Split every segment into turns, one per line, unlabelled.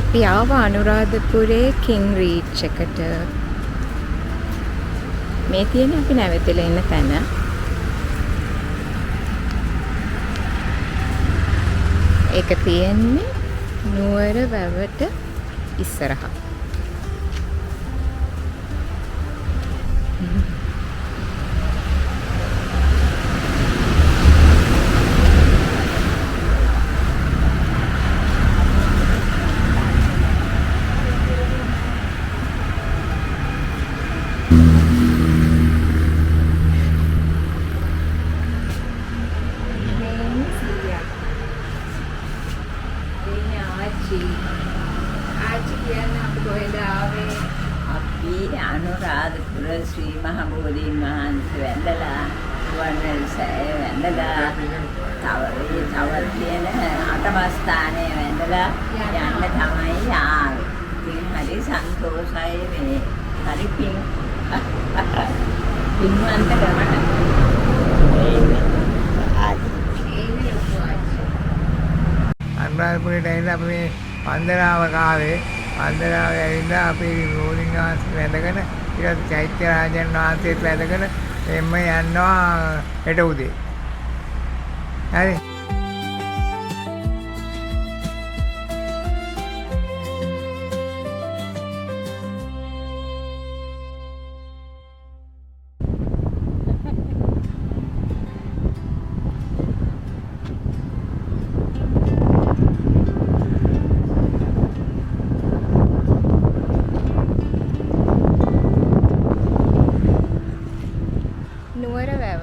අපි ආව අනුරාධපුරේ කිං රීච් එකට. මේ තියෙන අපි නැවතිලා ඉන්න තැන. ඒක තියෙන්නේ නුවර වැවට ඉස්සරහා.
අනුරාධපුර ශ්‍රී මහ බෝධීන් වහන්සේ වැඳලා වර්ණල් සෑය වැඳලා තව තියෙන අටමස්ථානයේ වැඳලා යන්න තමයි ආවේ. ඉතින් හරි සන්තෝෂයි මේ. හරි පින්වන්ත ගමන.
අනුරාධපුරයට ඇවිල්ලා අපි මේ වන්දනාවක් ආවේ. වන්දනාවේ ඇවිල්ලා අපි රෝලින් වහන්සේ වැඳගෙන ඊට චෛත්‍ය රාජන් වහන්සේත් වැඳගෙන එම්ම යනවා හෙට උදේ. හරි.
නුවර වැව.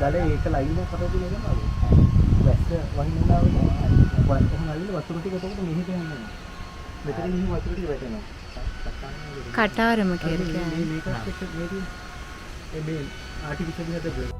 ගලේ ඒක ලයින් එක කරලා තියෙනවා. වැස්ස වහින ලාවට කොහොම හරි වතුර ටික එතකොට මෙහෙට යනවා. මෙතන මෙහි වතුර ටික වැටෙනවා.
කටාරම කියලා
මේ
කියන්නේ.
මේකත් එක්ක මේකේ ඒ මේ ආටිෆිෂල් හදපු
ලස්සනයි.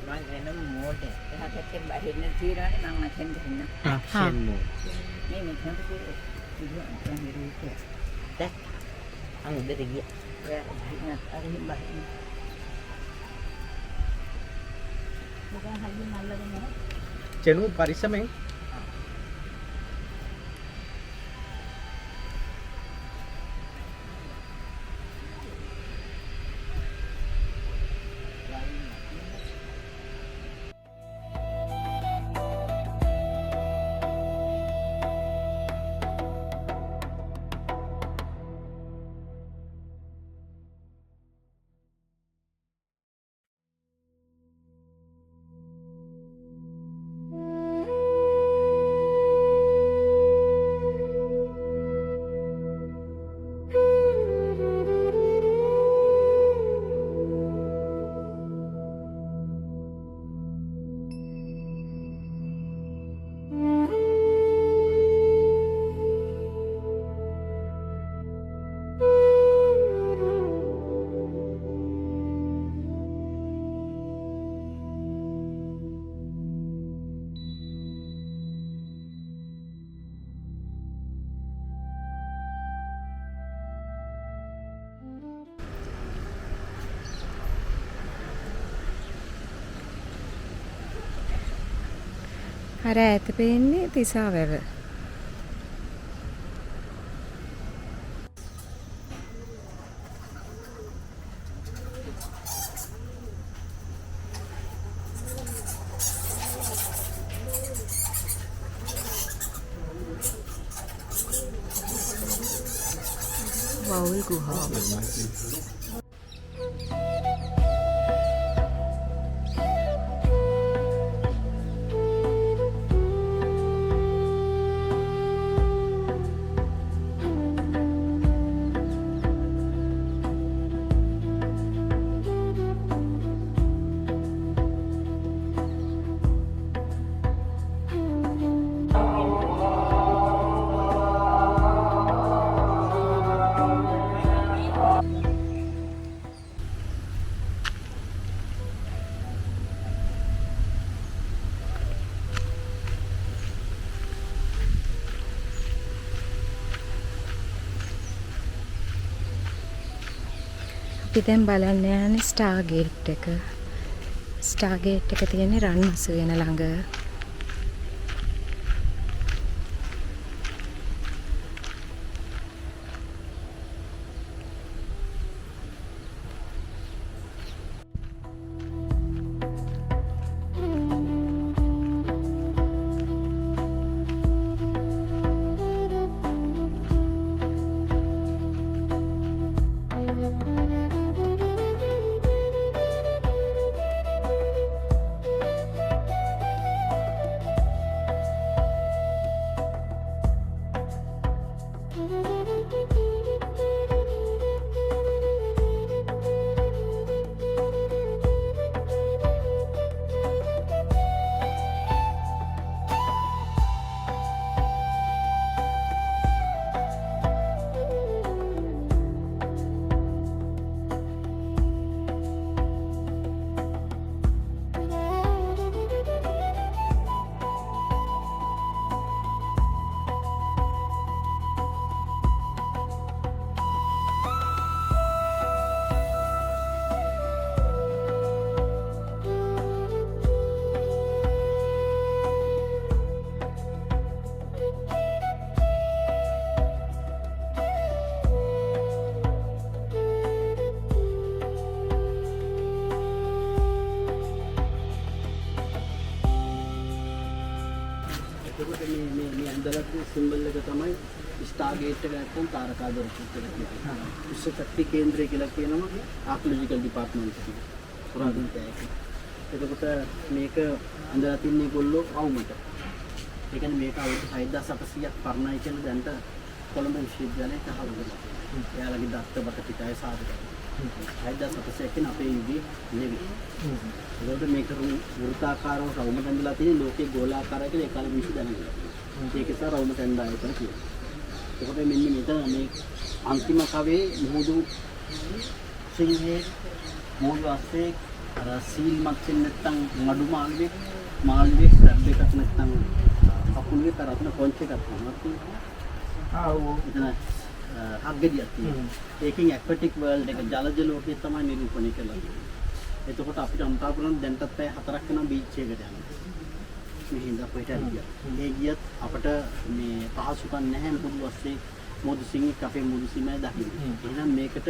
මම එන මොඩේ එහාටෙන් බහින්න තියරනේ මම මතෙන් දෙන්න
ආක්ෂන් මෝඩ්.
මේ මෙතනට ඉතින් ඉරුකේ දැක් අන්න උඩට ගියා අර හිම් බහින්න මොකක් හරි මල්ලගෙන
චෙනු පරිස්සමෙන්
අර ඈත පේන්නේ තිසා වැව. වවුල් ගුහාව. අපි දැන් බලන්න යන්නේ ස්ටාර් ගේට් එක. ස්ටාර් ගේට් එක තියෙන්නේ රන්මසු වෙන ළඟ.
වැදගත් සිම්බල් එක තමයි ස්ටාර් ගේට් එක නැත්නම් තාරකා දොරටුව කියලා කියනවා. විශ්ව ශක්ති කේන්ද්‍රය කියලා කියනවා ආකියොලොජිකල් ඩිපාර්ට්මන්ට් එක. පුරාතන තැනක. එතකොට මේක අඳලා තින්නේ ඒගොල්ලෝ අවුමට. ඒ කියන්නේ මේක අවුරුදු 6700ක් පරණයි කියලා දැන්ට කොළඹ විශ්වවිද්‍යාලයේ තහවුරු කරලා තියෙනවා. එයාලගේ දත්තබට පිටාය සාධක. 6700 කියන අපේ යුගයේ නෙවෙයි. ඒකට මේක වෘත්තාකාරව රවුම දැඳලා තියෙන ලෝකේ ගෝලාකාරය කියලා ඒකාලේ මිනිස්සු දැනගන්නවා. ඒක නිසා රවුම දැඳලා කියලා කියනවා. ඒකට මෙන්න මෙතන මේ අන්තිම කවේ මුහුදු සිංහේ මුහුදු අස්සේ අර සීල් මැක්සෙන් නැත්තම් නඩු මාළුවේ ස්ටැබ් එකක් නැත්තම් අකුණුවේ තරත්න පොන්ච් එකක් තියෙනවා. එතන අග්ගදියක් තියෙනවා. ඒකෙන් ඇක්වැටික් වර්ල්ඩ් එක ජලජ ලෝකයේ තමයි නිරූපණය කළා. එතකොට අපිට අන්තාපුරම් දැන්ටත් පැය 4ක් යනවා බීච් එකට යන්න. මේ හින්දා කොහෙට හරි ගියා. ඒ ගියත් අපිට මේ පහසුකම් නැහැ මුදු වස්සේ මුදු සිංහක් අපේ මුදු සීමේ දකින්න. එහෙනම් මේකට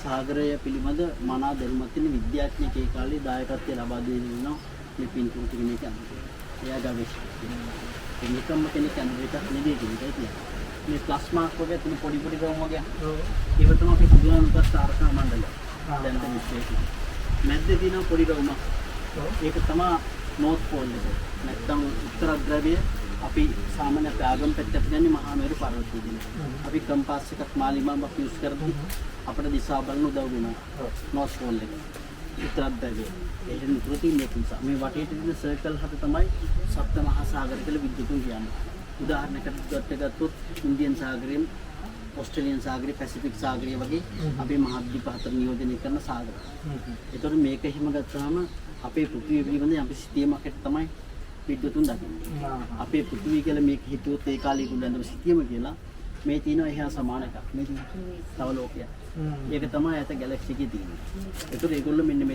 සාගරය පිළිබඳ මනා දැනුමක් තියෙන විද්‍යාඥයෙක් ඒ කාලේ දායකත්වය ලබා දෙන්න ඉන්නවා මේ පින්තූර ටික මේක අඳින්න. එයා ගවේෂකයෙක්. ඒ නිකම්ම කෙනෙක් අඳින එකක් නෙවෙයි කියන්නේ. මේ ප්ලාස්මා වගේ තියෙන පොඩි පොඩි ගම් වගේ. ඒව තමයි අපි හඳුනන තාරකා මණ්ඩලය. දැන් තමයි විශ්ලේෂණය. මැද්දේ තියෙන පොඩි ගම. ඒක තමයි නෝත් පෝල් එක. නැත්නම් උත්තර ධ්‍රවය අපි සාමාන්‍ය ආගම් පැත්තට ගන්නේ මහා මේරු පර්වතයේදී. අපි කම්පාස් එකක් මාලිමාවක් යූස් කරද්දී අපිට දිශා බලන උදව් වෙනවා. නෝත් පෝල් එක. උත්තර ධ්‍රවය. ඒකෙන් ප්‍රති නිසා මේ වටේට තියෙන සර්කල් හත තමයි සප්ත මහා සාගර කියලා විද්‍යුතුන් කියන්නේ. උදාහරණයකට ගත්තොත් ඉන්දියන් සාගරයෙන් ඕස්ට්‍රේලියන් සාගරය පැසිෆික් සාගරය වගේ අපේ මහද්වීප හතර නියෝජනය කරන සාගර. ඒතකොට මේක එහෙම ගත්තාම අපේ පෘථිවිය පිළිබඳ යම් සිතියමකට තමයි විද්‍යුතුන් දකින්නේ. අපේ පෘථිවිය කියලා මේක හිතුවොත් ඒ කාලේ ගුණඳ සිතියම කියලා මේ තියෙනවා එහා සමාන එකක්. මේ තව ලෝකයක්. ඒක තමයි ඇත ගැලැක්සි එකේ තියෙන්නේ. ඒතකොට ඒගොල්ලෝ මෙන්න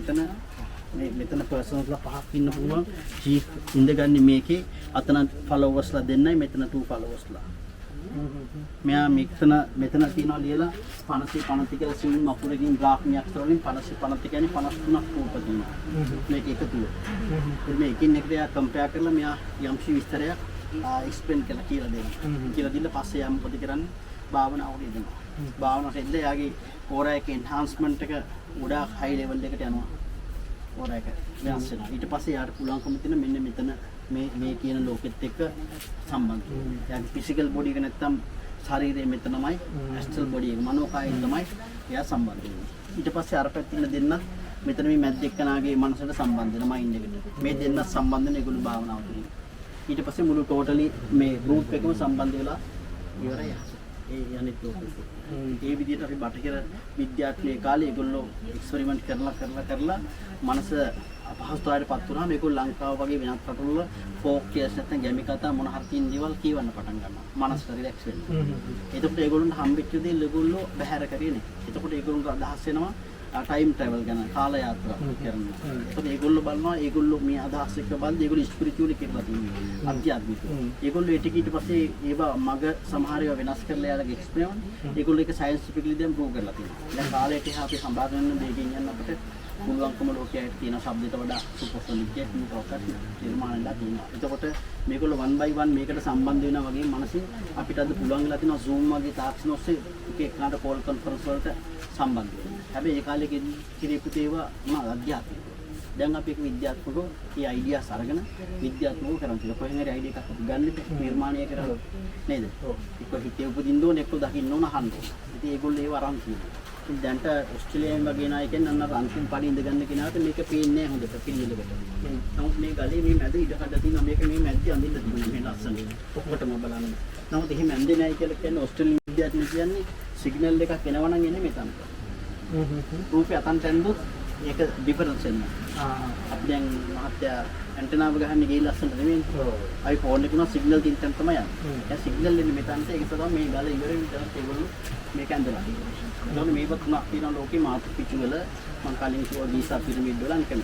මෙතන පර්සනල්ස්ලා පහක් ඉන්න පුළුවන්. චීෆ් ඉඳගන්නේ මේකේ අතන ෆලෝවර්ස්ලා දෙන්නයි මෙතන 2 ෆලෝවර්ස්ලා. මෙයා මෙතන තියනවා ලියලා 550 කියලා සිංහල අකුරකින් බ්‍රාහ්මී අක්ෂර වලින් 550 කියන්නේ 53ක් රූප තියෙනවා. මේක එකතුව. මේ එකින් එකට යා කම්පෙයාර් කරලා මෙයා යම්සි විස්තරයක් එක්ස්ප්ලেইন කරලා කියලා දෙනවා. කියලා දීලා පස්සේ යම් මොකද කරන්නේ භාවනාවට යනවා. භාවනාවට එද්ද යාගේ ඕරා එක එන්හාන්ස්මන්ට් එක ගොඩාක් හයි ලෙවල් එකට යනවා. ඕරා එක වෙනස් වෙනවා. ඊට පස්සේ යාට පුළුවන්කම තියෙන මෙන්න මෙතන මේ කියන ලෝකෙත් එක්ක සම්බන්ධ. يعني ෆිසිකල් බොඩි එක නැත්තම් ශරීරය මෙතනමයි ඇස්ට්‍රල් බොඩි එක මනෝකායය තමයි එයා සම්බන්ධ වෙන්නේ. ඊට පස්සේ අර පැත්තේ දෙන්නත් මෙතන මේ මැද්ද එක්කනාගේ මනසට සම්බන්ධ වෙන මයින්ඩ් එකට. මේ දෙන්නත් සම්බන්ධ වෙන ඒගොල්ලෝ භාවනාව තුළින්. ඊට පස්සේ මුළු ටෝටලි මේ ගෲප් එකම සම්බන්ධ වෙලා ඉවරයි. ඒ යන්නේ ලෝකෙට. ඒ විදිහට අපි බටහිර විද්‍යාඥයෝ කාලේ ඒගොල්ලෝ එක්ස්පෙරිමන්ට් කරලා මනස අපහසුතාවයටපත් වුණාම මේගොල්ලෝ ලංකාව වගේ වෙනත් රටවල ෆෝක් කියස් නැත්නම් ගැමි කතා මොන හරි තියෙන දේවල් කියවන්න පටන් ගන්නවා. මනස රිලැක්ස් වෙන්න. එතකොට ඒගොල්ලන්ට හම්බෙච්ච දේ ඒගොල්ලෝ බහැර කරේ නේ. එතකොට ඒගොල්ලන්ට අදහස් වෙනවා ටයිම් ට්‍රැවල් ගැන කාල යාත්‍රා කරනවා. එතකොට ඒගොල්ලෝ බලනවා ඒගොල්ලෝ මේ අදහස් එක්ක බලද්දී ඒගොල්ලෝ ස්පිරිචුවලි කියලා තියෙනවා. අධ්‍යාත්මික. ඒගොල්ලෝ ඒ ටික ඊට පස්සේ ඒවා මග සමහර ඒවා වෙනස් කරලා යාලගේ එක්ස්පෙරිමන්ට් ඒගොල්ලෝ ඒක සයන්ටිෆිකලි දැන් ප්‍රූව් කරලා තියෙනවා. දැන් කාලයට එහා අපි සම්බන්ධ වෙන දෙයකින් යන අපිට පුළුවන්කම ලෝකයට තියෙන શબ્දයට වඩා සුපර්සොනික් එකක් මොකක්ද නිර්මාණයලා තියෙනවා. එතකොට මේගොල්ලෝ 1 by 1 මේකට සම්බන්ධ වෙනා වගේ මනසින් අපිට අද පුළුවන් වෙලා තියෙනවා Zoom වගේ තාක්ෂණ ඔස්සේ එක එකකට කෝල් කොන්ෆරන්ස් වලට සම්බන්ධ වෙන්න. හැබැයි ඒ කාලේ කිරීපු ඒවා මොනවද අධ්‍යාත්මික. දැන් අපි විද්‍යාත්මකව මේ අයිඩියාස් අරගෙන විද්‍යාත්මකව කරන් තියෙනවා. කොහෙන් හරි අයිඩියා එකක් ගන්න නිර්මාණය කරලා නේද? එක්ක හිතේ උපදින්න ඕනේ එක්ක දකින්න ඕන අහන්න ඕන. ඉතින් ඒගොල්ලෝ ඒව අරන් තියෙනවා. දැන්ට ඔස්ට්‍රේලියාවෙන් වගේ නායකයන් අන්න රන්සින් පඩි ඉඳ ගන්න කෙනාට මේක පේන්නේ නැහැ හොඳට පිළිවෙලකට. නමුත් මේ ගලේ මේ මැද ඉඩ කඩ තියෙනවා මේක මේ මැද්දේ අඳින්න තියෙනවා මේ ලස්සනට. ඔක්කොටම බලන්න. නමුත් එහෙම ඇඳේ නැහැ කියලා කියන්නේ ඔස්ට්‍රේලියානු විද්‍යාඥයෝ කියන්නේ සිග්නල් එකක් එනවා නම් එන්නේ මෙතනට. රූපය අතන්ට ඇඳුත් ඒක ඩිෆරන්ස් වෙනවා. අපි දැන් මහත්තයා ඇන්ටනාව ගහන්නේ ගේ ලස්සනට නෙමෙයි. අපි ෆෝන් එකේ උනා සිග්නල් තින් තැන තමයි යන්නේ. ඒ සිග්නල් එන්නේ මෙතනට ඒක තමයි මේ ගල ඉවර වෙන ඒගොල්ලෝ මේක ඇඳලා තියෙනවා. ඒගොල්ලෝ මේවත් තුනක් තියෙනවා ලෝකේ මාතු පිටු වල මම කලින් කිව්වා ගීසා පිරමීඩ් වල අන්කම.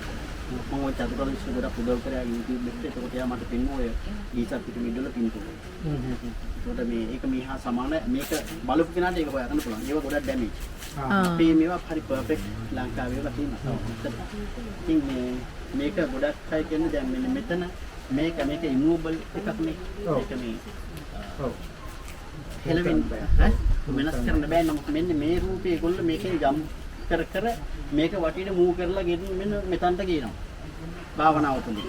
මම ඔය චතුරාර්ය විශ්ව ගොඩක් උදව් කරා YouTube එකට. ඒකට එයා මට පෙන්නුවා ඔය ගීසා පිරමීඩ් වල පින්තූර. ඒකට මේ ඒක මීහා සමාන මේක බලපු කෙනාට ඒක හොයාගන්න පුළුවන්. ඒවා ගොඩක් ඩැමේජ්. අපේ මේවා හරි පර්ෆෙක්ට් ලංකාවේ වල තියෙනවා. ඉතින් මේක ගොඩක් අය කියන්නේ දැන් මෙන්න මෙතන මේක ඉමූවබල් එකක් නේ. ඒක මේ
ඔව්.
හෙලවෙන්න බෑ. වෙනස් කරන්න බෑ. නමුත් මෙන්න මේ රූපේ ඒගොල්ලෝ මේකෙන් ජම් කර කර මේක වටින මූව් කරලා ගෙන්න මෙන්න මෙතනට ගේනවා. භාවනාව තුලින්.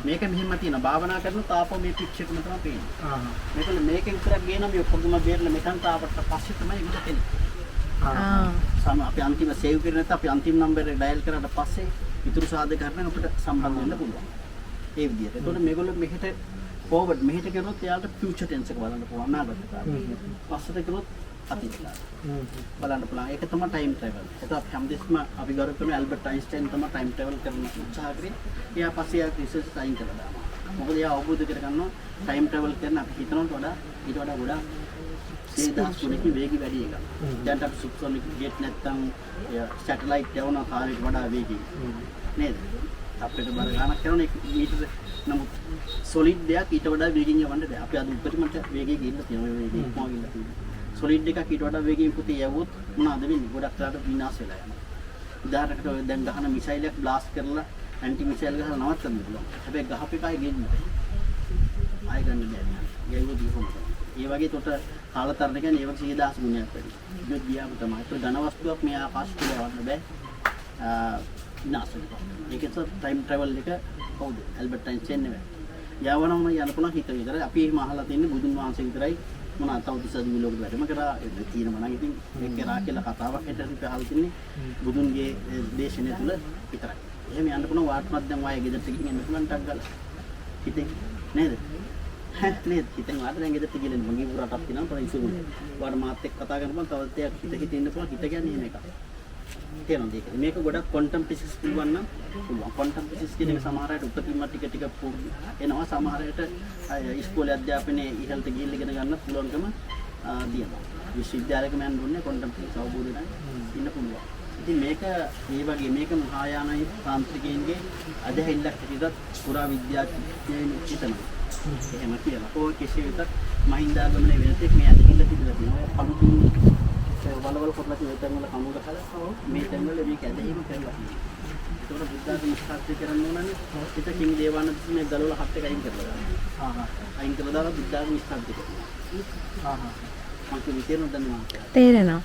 මේක මෙහෙම තියෙනවා. භාවනා කරන තාපෝ මේ පිච් එකම තමයි පේන්නේ. මේකල මේකෙන් විතරක් ගේනවා මේ ඔක්කොම බේරලා මෙතනට ආවට පස්සේ තමයි ඒක තෙන්නේ. සම අපි අන්තිම සේව් කරේ නැත්නම් අපි අන්තිම නම්බරේ ඩයල් කරාට පස්සේ ඉතුරු සාධක කරන අපිට සම්බන්ධ වෙන්න පුළුවන්. ඒ විදිහට. ඒතකොට මේගොල්ලෝ මෙහෙට ෆෝවර්ඩ් මෙහෙට කරනොත් එයාට ෆියුචර් ටෙන්ස් එක බලන්න පුළුවන් අනාගත කාලේ. පස්සට කරනොත් අතීත කාලේ. බලන්න පුළුවන්. ඒක තමයි ටයිම් ට්‍රැවල්. ඒක අපි හැමදෙස්සම අපි ගරු කරන ඇල්බර්ට් අයින්ස්ටයින් තමයි ටයිම් ට්‍රැවල් කරන්න උත්සාහ කරේ. එයා පස්සේ ආ රිසර්ච් ටයිම් කරලා දානවා. මොකද එයා අවබෝධ කරගන්නවා ටයිම් ට්‍රැවල් කරන අපි හිතනවට වඩා ඊට වඩා ගොඩාක් 100,000 වේගي වැඩි එකක්. දැන් අපි සුප්සොනික් ජෙට් නැත්තම් සැටලයිට් යවන කාලෙට වඩා වේගي. නේද? අපිට බර ගානක් කරන එක මීටර නමුත් සොලිඩ් දෙයක් ඊට වඩා වේගින් යවන්න බෑ. අපි අද උඩටමට වේගය ගිහිල්ලා තියෙනවා. මේ වේගය ඉක්මවා ගිහිල්ලා තියෙනවා. සොලිඩ් එකක් ඊට වඩා වේගයෙන් පුතේ යවුවොත් මොනවද වෙන්නේ? ගොඩක් වෙලාවට විනාශ වෙලා යනවා. උදාහරණයකට ඔය දැන් ගහන මිසයිලයක් බ්ලාස්ට් කරලා ඇන්ටි මිසයිල් ගහලා නවත්තන්න පුළුවන්. හැබැයි ගහපු එකයි ගෙන්නේ. ආයෙ ගන්න බෑ. ගියුවොත් ඉහම තමයි. ඒ වගේ තොට කාලතරණ කියන්නේ ඒක 100,000 ගුණයක් වැඩි. ඉතින් ගියාම තමයි. ඒක ධන වස්තුවක් මේ ආකාශයට යවන්න බෑ. විනාශ වෙනවා. ඒකෙත් ටයිම් ට්‍රැවල් එක කවුද? ඇල්බර්ට් අයින්ස්ටයින් නෙවෙයි. යවනම යන පුණා හිත විතරයි. අපි එහෙම අහලා තින්නේ බුදුන් වහන්සේ විතරයි මොනවා තවතිස දිවිලෝකෙ වැඩම කරා තියෙනවා නම් ඉතින් ඒක කරා කියලා කතාවක් හිටින් අපි අහලා තින්නේ බුදුන්ගේ දේශනාව තුළ විතරයි. එහෙම යන්න පුළුවන් වාට්මත් දැන් වායේ ගෙදරට ගිහින් එන්න පුළුවන් ටක් ගාලා. හිතෙන් නේද? නේද? හිතෙන් වාට දැන් ගෙදරට ගිහින් මගේ පුරාටක් තියෙනවා පොර ඉසුනේ. වාට මාත් එක්ක කතා කරනකොට තවත් දෙයක් හිත ඉන්න පුළුවන්. හිත කියන්නේ එහෙම එකක්. තේරෙනවද ඒක? මේක ගොඩක් ක්වොන්ටම් ෆිසික්ස් පුළුවන් නම් පුළුවන්. ක්වොන්ටම් ෆිසික්ස් කියන එක සමහර අයට උපතින්ම ටික ටික එනවා. සමහර අයට ඉස්කෝලේ අධ්‍යාපනයේ ඉහළට ගිහින් ඉගෙන ගන්න පුළුවන්කම තියෙනවා. විශ්වවිද්‍යාලයක මම දුන්නේ ක්වොන්ටම් ෆිසික්ස් අවබෝධය නම් ඉන්න පුළුවන්. ඉතින් මේක මේ වගේ මේක මහායානයි තාන්ත්‍රිකයන්ගේ අධ්‍යයනයක් විදිහට පුරා විද්‍යාඥයන් හිතනවා. එහෙම කියලා. ඔය කෙසේ වෙතත් මහින්දාගමනයේ වෙනතෙක් මේ අධිකිල්ල තිබිලා තියෙනවා. පළුතුන් වලවල් කරලා තියෙන තැන් වල කණු ගහලා මේ තැන් වල මේක ඇදහිම කරලා තියෙනවා. ඒක බුද්ධාගම ස්ථාපිත කරන්න ඕනනේ. පිටකින් දේවානන්ද මේ ගලවල හත් එක අයින් කරලා දානවා. අයින් කරලා දාලා බුද්ධාගම ස්ථාපිත කරනවා. මම කියන්නේ දන්නවා.
තේරෙනවා.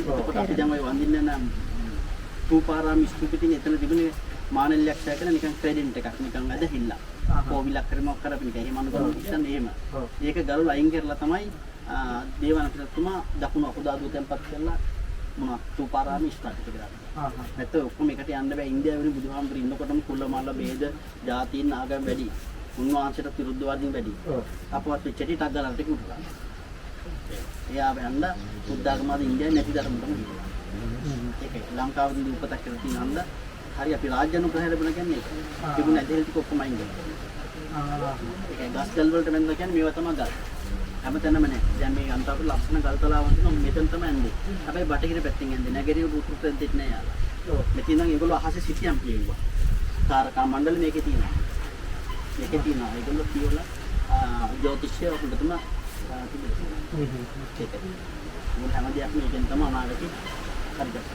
එතකොට අපි දැන් ওই වඳින්න නම් රූපාරාම ස්ථූපිතින් එතන තිබුණේ මානෙල්ලයක් සැකලා නිකන් ක්‍රෙඩිට් එකක් නිකන් ඇදහිල්ලා. කෝවිලක් කරමක් කරපු නිකන් එහෙම අනුකරන ඉතින් එහෙම. ඒක ගලවලා අයින් කරලා තමයි දේවානන්දතුමා දකුණු අකුදාදුව තැන්පත් කරලා මොනවා රූපාරාම ස්ථාපිත කරා. නැත්නම් ඔක්කොම එකට යන්න බෑ. ඉන්දියාවේ බුදුහාමුදුරු ඉන්නකොටම කුල මල්ල ભેද ජාතීන් ආගම් වැඩි. උන්වහන්සේට විරුද්ධවාදීන් වැඩි. අපවත් වෙච්ච ටිකක් ගලන්ට කිව්වා. එයා වෙන්න බුද්ධාගමද ඉන්දියාවේ නැති ධර්මතම හිටියා. ඒකයි ලංකාවේදී උපතක් කරලා තියෙන හන්ද හරි අපි රාජ්‍ය අනුග්‍රහය ලැබුණා කියන්නේ ඒක. තිබුණ ඇදහිලි ටික ඔක්කොම අයින් කරනවා. ඒකයි ගස් ගල් වලට වෙනද කියන්නේ මේවා තමයි ගල්. හැමතැනම නැහැ. දැන් මේ අන්තර ලක්ෂණ ගල්තලාවන් තියෙනවා මෙතන තමයි ඇඳේ. හැබැයි බටහිර පැත්තෙන් ඇඳේ. නැගෙනහිර උතුරු පැත්තෙන් නෑ යාලා. මෙතන නම් ඒගොල්ලෝ අහසේ සිටියම් කියුවා. තාරකා මණ්ඩල මේකේ තියෙනවා. මේකේ තියෙනවා. ඒගොල්ලෝ කියවලා ජ්‍යොතිෂය හොඳටම තිබෙනවා. ඒකයි. මොන හැමදේම මේකෙන් තමයි අනාගතේ හරියට.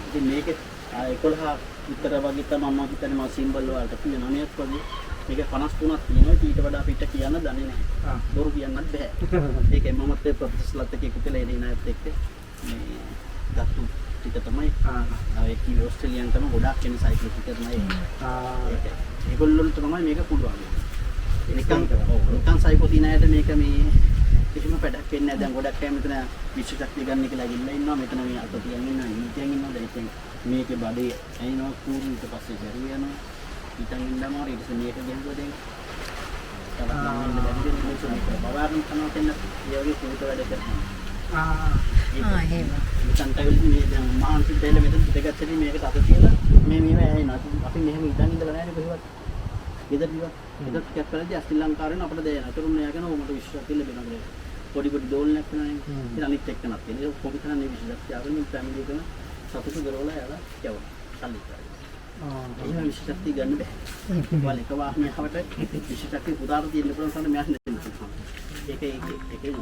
ඉතින් මේකේ 11 විතර වගේ තමයි මම හිතන්නේ මා සිම්බල් වලට කියන 9ක් වගේ මේක 53ක් තියෙනවා. ඊට වඩා පිට කියන්න දන්නේ නැහැ. බොරු කියන්නත් බෑ. ඒකයි මමත් ඒ ප්‍රොෆෙසර්ලත් එක්ක එකතු වෙලා ඉන්නේ නැත් එක්ක මේ ගත්තු ටික තමයි ඒ කිව්ව ඕස්ට්‍රේලියානු තමයි ගොඩක් කෙනෙක් සයික්ලික් කරනවා ඒක. ඒගොල්ලොන්ට තමයි මේක පුළුවන්. නිකන් සයිකෝ තියන අයට මේක මේ කිසිම වැඩක් වෙන්නේ නැහැ. දැන් ගොඩක් අය මෙතන විශ්ව ශක්තිය ගන්න කියලා ගිහිල්ලා ඉන්නවා. මෙතන මේ අත තියන් ඉන්නවා. ඉතින් ඉන්නවා. දැන් ඉතින් මේකේ බඩේ ඇිනවා කූරු ඊට පස්සේ ගැරුව යනවා. ඉතින් ඉන්නම හරි ඉතින් මේක ගෙන්දුවා දැන්. තමයි නම් බැරි දෙයක් මේක බවාරන් කරනවා කියන ඒ වගේ සිවිත වැඩ කරනවා.
එහෙම.
සන්ටවිල් මේ දැන් මහන්සි දෙල මෙතන පිටගත්තේ මේකට අත තියලා මේ ඇිනවා. අපි මෙහෙම ඉඳන් ඉඳලා නැහැ නේ කොහෙවත්. ගෙදර ඉවත්. ඒකත් ටිකක් කරද්දී ශ්‍රී ලංකාවෙන් අපිට දැනෙන. අතුරුම යාගෙන උඹට විශ්වාසය ලැබෙනවා. පොඩි දෝලනයක් වෙනවා. ඉතින් අනිත් එක්කනක් තියෙනවා. ඒක කොහොමද කරන්නේ විශ්වාසය ආවෙන ෆැමිලි එකන සතුටු කරවලා යලා යවනවා. සල්ලි කරලා. එහෙම විශ්වාසය ගන්න බෑ. වල එක වාහනයකට විශ්වාසය පුදාට දෙන්න පුළුවන් සම්ම මෙහා නෙන්න. ඒක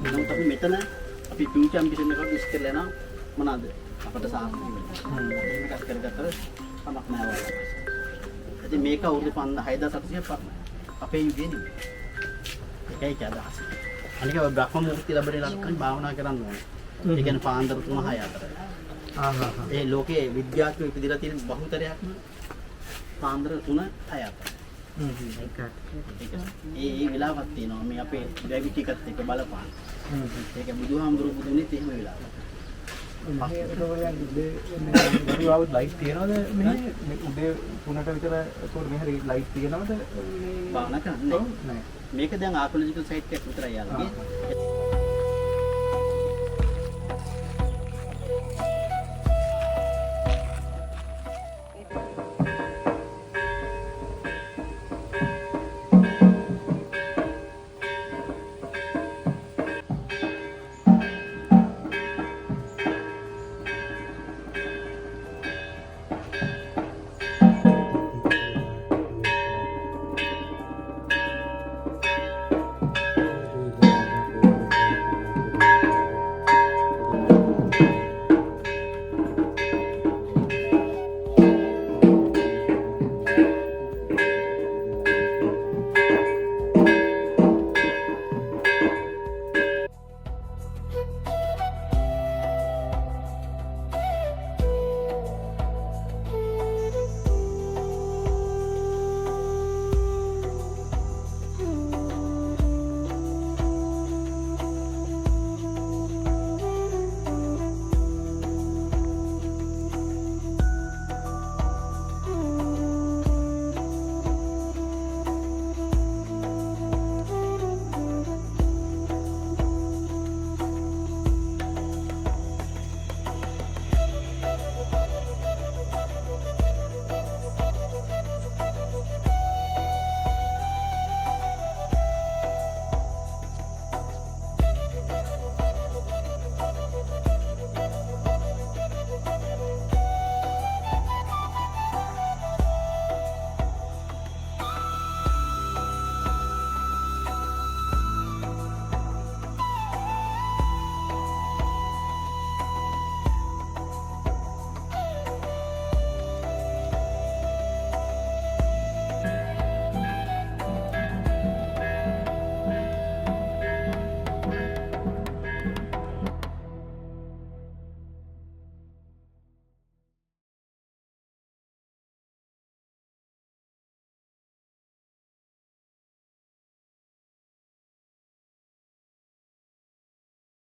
නමුත් අපි මෙතන අපි ෆියුචර් ඇම්බිෂන් එකක් විශ් කරලා යනවා. මොනවාද? අපිට සාර්ථක වෙන්න. මේකත් කරගත්තට තමක් නෑ වගේ. ඉතින් මේක අවුරුදු 6700 පරණ අපේ යුගයේ නෙමෙයි. ඒකයි අදහස. අනික බ්‍රහ්ම මුක්ති ලැබෙන ලක්කන් භාවනා කරන්න ඕනේ. ඒ කියන්නේ පාන්දර 3-6 අතර. ඒ ලෝකයේ විද්‍යාත්මක ඉදිරියට තියෙන බහුතරයක් පාන්දර 3-6 අතර. ඒ වෙලාවක් තියෙනවා මේ අපේ ග්‍රැවිටි එකත් එක්ක බලපාන. ඒක බුදුහාමුදුරුවෝ බුදුනෙත් එහෙම වෙලාවක්.
දරුවාවත් ලයිට් තියනවද මෙහි උදේ 3ට විතර ඒකෝට මෙහෙරි ලයිට් තියනවද
භාවනා කරන්නේ නැහැ. මේක දැන් ආකෝලොජිකල් සයිට් එකක් විතරයි යාළුවනේ.